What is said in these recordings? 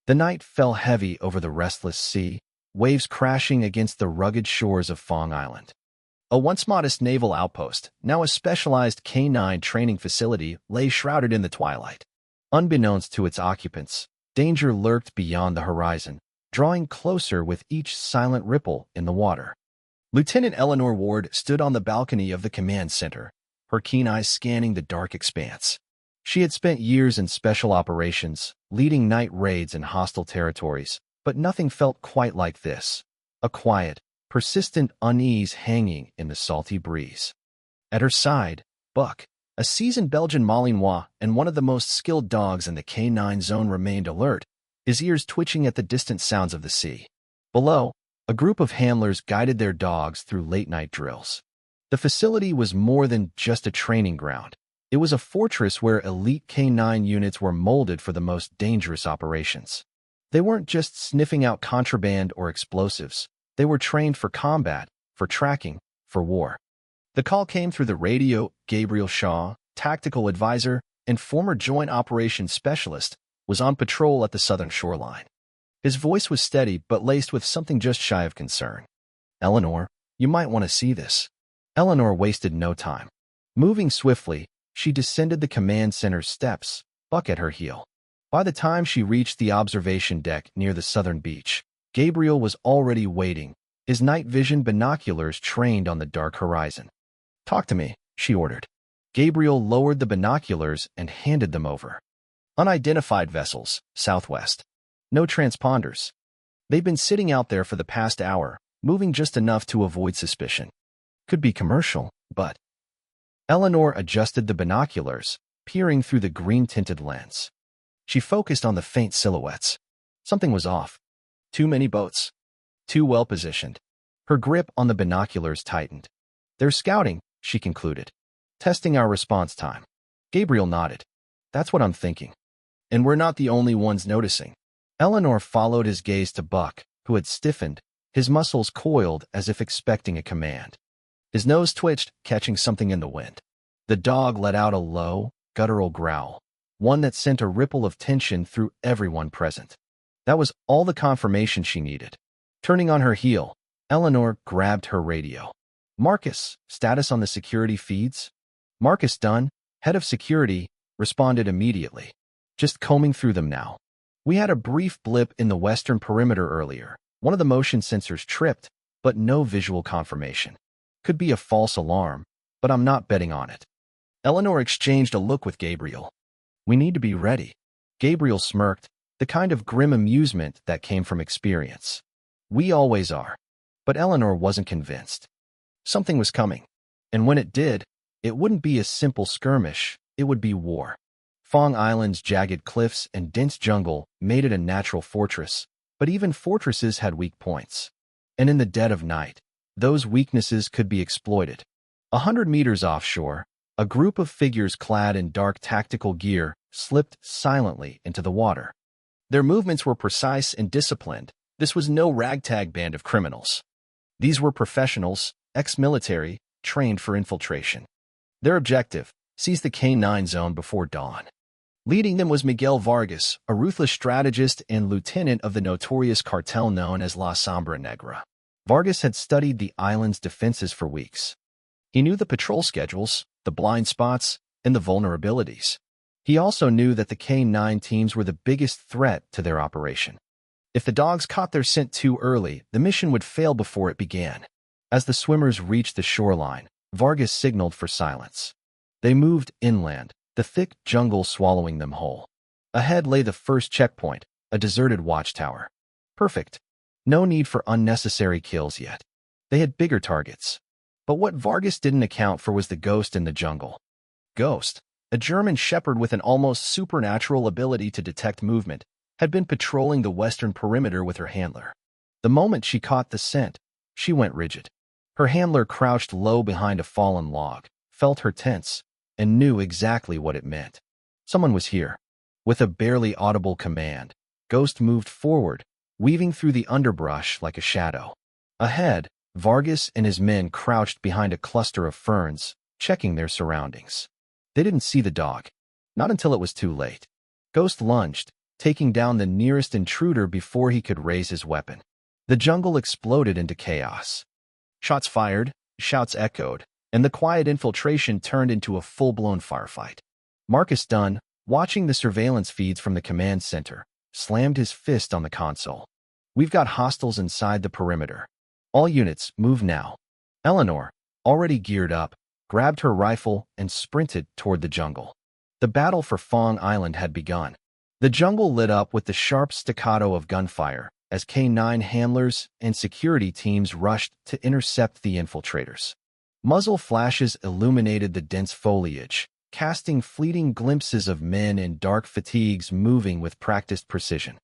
The night fell heavy over the restless sea, waves crashing against the rugged shores of Fong Island. A once modest naval outpost, now a specialized canine training facility, lay shrouded in the twilight. Unbeknownst to its occupants, danger lurked beyond the horizon, drawing closer with each silent ripple in the water. Lieutenant Eleanor Ward stood on the balcony of the command center, her keen eyes scanning the dark expanse. She had spent years in special operations, leading night raids in hostile territories, but nothing felt quite like this. A quiet, persistent unease hanging in the salty breeze. At her side, Buck, a seasoned Belgian Malinois and one of the most skilled dogs in the canine zone, remained alert, his ears twitching at the distant sounds of the sea. Below, a group of handlers guided their dogs through late-night drills. The facility was more than just a training ground. It was a fortress where elite canine units were molded for the most dangerous operations. They weren't just sniffing out contraband or explosives. They were trained for combat, for tracking, for war. The call came through the radio. Gabriel Shaw, tactical advisor and former Joint Operations Specialist, was on patrol at the southern shoreline. His voice was steady but laced with something just shy of concern. "Eleanor, you might want to see this." Eleanor wasted no time. Moving swiftly, she descended the command center's steps, Buck at her heel. By the time she reached the observation deck near the southern beach, Gabriel was already waiting, his night vision binoculars trained on the dark horizon. "Talk to me," she ordered. Gabriel lowered the binoculars and handed them over. "Unidentified vessels, southwest. No transponders. They've been sitting out there for the past hour, moving just enough to avoid suspicion. Could be commercial, but..." Eleanor adjusted the binoculars, peering through the green-tinted lens. She focused on the faint silhouettes. Something was off. Too many boats. Too well positioned. Her grip on the binoculars tightened. "They're scouting," she concluded. "Testing our response time." Gabriel nodded. "That's what I'm thinking. And we're not the only ones noticing." Eleanor followed his gaze to Buck, who had stiffened, his muscles coiled as if expecting a command. His nose twitched, catching something in the wind. The dog let out a low, guttural growl, one that sent a ripple of tension through everyone present. That was all the confirmation she needed. Turning on her heel, Eleanor grabbed her radio. "Marcus, status on the security feeds?" Marcus Dunn, head of security, responded immediately. "Just combing through them now. We had a brief blip in the western perimeter earlier. One of the motion sensors tripped, but no visual confirmation. Could be a false alarm, but I'm not betting on it." Eleanor exchanged a look with Gabriel. "We need to be ready." Gabriel smirked, the kind of grim amusement that came from experience. "We always are." But Eleanor wasn't convinced. Something was coming, and when it did, it wouldn't be a simple skirmish, it would be war. Fong Island's jagged cliffs and dense jungle made it a natural fortress, but even fortresses had weak points. And in the dead of night, those weaknesses could be exploited. 100 meters offshore, a group of figures clad in dark tactical gear slipped silently into the water. Their movements were precise and disciplined. This was no ragtag band of criminals. These were professionals, ex-military, trained for infiltration. Their objective: seize the K9 zone before dawn. Leading them was Miguel Vargas, a ruthless strategist and lieutenant of the notorious cartel known as La Sombra Negra. Vargas had studied the island's defenses for weeks. He knew the patrol schedules, the blind spots, and the vulnerabilities. He also knew that the K9 teams were the biggest threat to their operation. If the dogs caught their scent too early, the mission would fail before it began. As the swimmers reached the shoreline, Vargas signaled for silence. They moved inland, the thick jungle swallowing them whole. Ahead lay the first checkpoint, a deserted watchtower. Perfect. No need for unnecessary kills yet. They had bigger targets. But what Vargas didn't account for was the ghost in the jungle. Ghost, a German shepherd with an almost supernatural ability to detect movement, had been patrolling the western perimeter with her handler. The moment she caught the scent, she went rigid. Her handler crouched low behind a fallen log, felt her tense, and knew exactly what it meant. Someone was here. With a barely audible command, Ghost moved forward, weaving through the underbrush like a shadow. Ahead, Vargas and his men crouched behind a cluster of ferns, checking their surroundings. They didn't see the dog. Not until it was too late. Ghost lunged, taking down the nearest intruder before he could raise his weapon. The jungle exploded into chaos. Shots fired, shouts echoed, and the quiet infiltration turned into a full-blown firefight. Marcus Dunn, watching the surveillance feeds from the command center, slammed his fist on the console. "We've got hostiles inside the perimeter. All units, move now." Eleanor, already geared up, grabbed her rifle and sprinted toward the jungle. The battle for Fong Island had begun. The jungle lit up with the sharp staccato of gunfire as K9 handlers and security teams rushed to intercept the infiltrators. Muzzle flashes illuminated the dense foliage, casting fleeting glimpses of men in dark fatigues moving with practiced precision.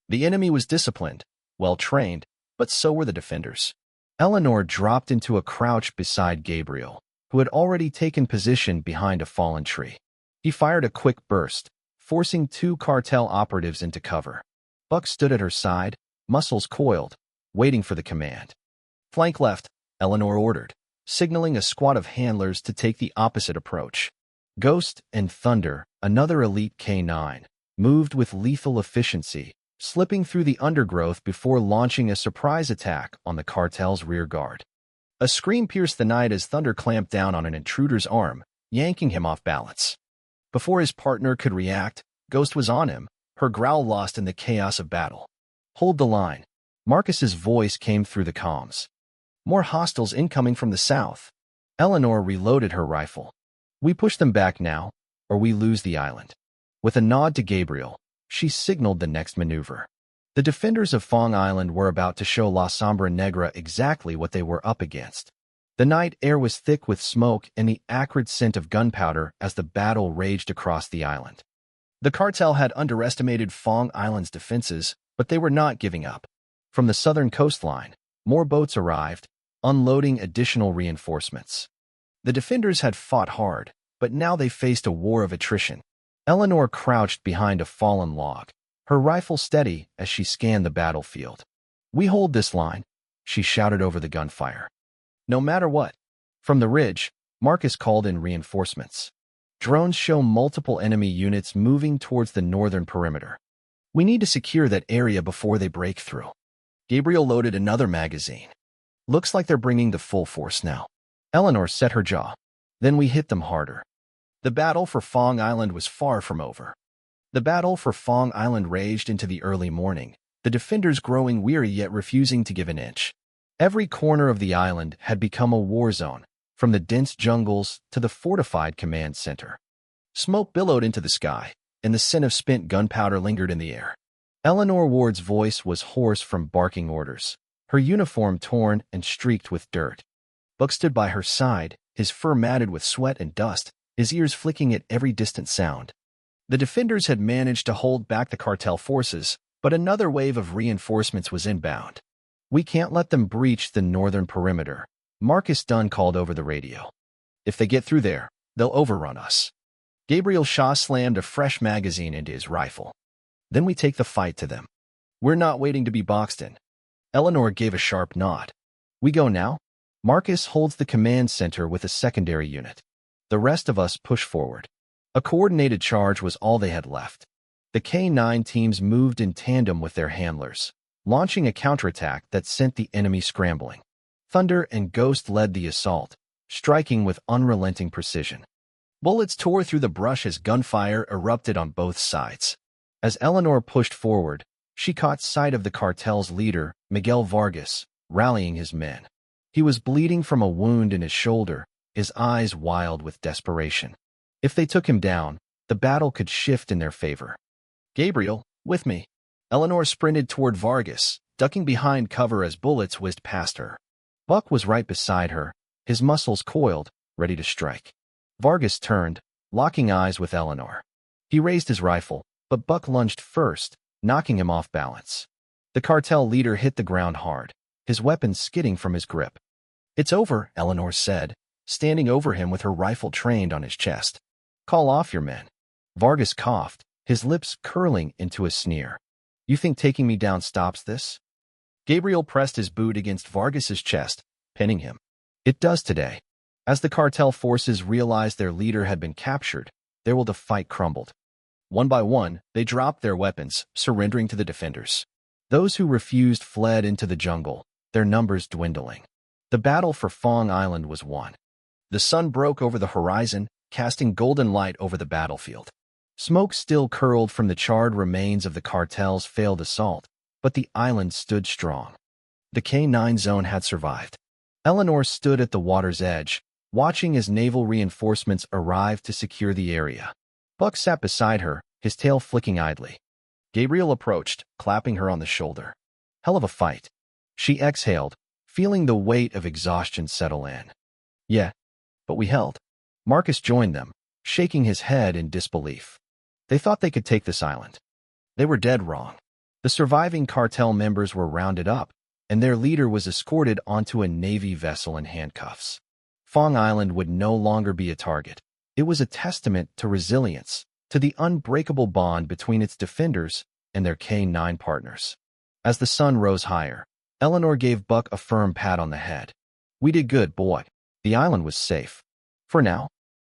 The enemy was disciplined, well-trained, but so were the defenders. Eleanor dropped into a crouch beside Gabriel, who had already taken position behind a fallen tree. He fired a quick burst, forcing 2 cartel operatives into cover. Buck stood at her side, muscles coiled, waiting for the command. "Flank left," Eleanor ordered, signaling a squad of handlers to take the opposite approach. Ghost and Thunder, another elite K9, moved with lethal efficiency, slipping through the undergrowth before launching a surprise attack on the cartel's rear guard. A scream pierced the night as Thunder clamped down on an intruder's arm, yanking him off balance. Before his partner could react, Ghost was on him, her growl lost in the chaos of battle. "Hold the line." Marcus's voice came through the comms. "More hostiles incoming from the south." Eleanor reloaded her rifle. "We push them back now, or we lose the island." With a nod to Gabriel, she signaled the next maneuver. The defenders of Fong Island were about to show La Sombra Negra exactly what they were up against. The night air was thick with smoke and the acrid scent of gunpowder as the battle raged across the island. The cartel had underestimated Fong Island's defenses, but they were not giving up. From the southern coastline, more boats arrived, unloading additional reinforcements. The defenders had fought hard, but now they faced a war of attrition. Eleanor crouched behind a fallen log, her rifle steady as she scanned the battlefield. "We hold this line," she shouted over the gunfire. "No matter what." From the ridge, Marcus called in reinforcements. Drones show multiple enemy units moving towards the northern perimeter. "We need to secure that area before they break through." Gabriel loaded another magazine. "Looks like they're bringing the full force now." Eleanor set her jaw. "Then we hit them harder." The battle for Fong Island was far from over. The battle for Fong Island raged into the early morning, the defenders growing weary yet refusing to give an inch. Every corner of the island had become a war zone, from the dense jungles to the fortified command center. Smoke billowed into the sky, and the scent of spent gunpowder lingered in the air. Eleanor Ward's voice was hoarse from barking orders, her uniform torn and streaked with dirt. Buck stood by her side, his fur matted with sweat and dust, his ears flicking at every distant sound. The defenders had managed to hold back the cartel forces, but another wave of reinforcements was inbound. "We can't let them breach the northern perimeter," Marcus Dunn called over the radio. "If they get through there, they'll overrun us." Gabriel Shaw slammed a fresh magazine into his rifle. "Then we take the fight to them. We're not waiting to be boxed in." Eleanor gave a sharp nod. "We go now?" Marcus holds the command center with a secondary unit. The rest of us push forward. A coordinated charge was all they had left. The K9 teams moved in tandem with their handlers, launching a counterattack that sent the enemy scrambling. Thunder and Ghost led the assault, striking with unrelenting precision. Bullets tore through the brush as gunfire erupted on both sides. As Eleanor pushed forward, she caught sight of the cartel's leader, Miguel Vargas, rallying his men. He was bleeding from a wound in his shoulder, his eyes wild with desperation. If they took him down, the battle could shift in their favor. "Gabriel, with me." Eleanor sprinted toward Vargas, ducking behind cover as bullets whizzed past her. Buck was right beside her, his muscles coiled, ready to strike. Vargas turned, locking eyes with Eleanor. He raised his rifle, but Buck lunged first, knocking him off balance. The cartel leader hit the ground hard, his weapon skidding from his grip. "It's over," Eleanor said, standing over him with her rifle trained on his chest. "Call off your men." Vargas coughed, his lips curling into a sneer. "You think taking me down stops this?" Gabriel pressed his boot against Vargas's chest, pinning him. "It does today." As the cartel forces realized their leader had been captured, their will to fight crumbled. One by one, they dropped their weapons, surrendering to the defenders. Those who refused fled into the jungle, their numbers dwindling. The battle for Fong Island was won. The sun broke over the horizon, casting golden light over the battlefield. Smoke still curled from the charred remains of the cartel's failed assault, but the island stood strong. The K9 zone had survived. Eleanor stood at the water's edge, watching as naval reinforcements arrived to secure the area. Buck sat beside her, his tail flicking idly. Gabriel approached, clapping her on the shoulder. Hell of a fight. She exhaled, feeling the weight of exhaustion settle in. Yeah, but we held. Marcus joined them, shaking his head in disbelief. They thought they could take this island. They were dead wrong. The surviving cartel members were rounded up, and their leader was escorted onto a Navy vessel in handcuffs. Fong Island would no longer be a target. It was a testament to resilience, to the unbreakable bond between its defenders and their K9 partners. As the sun rose higher, Eleanor gave Buck a firm pat on the head. We did good, boy. The island was safe. For now.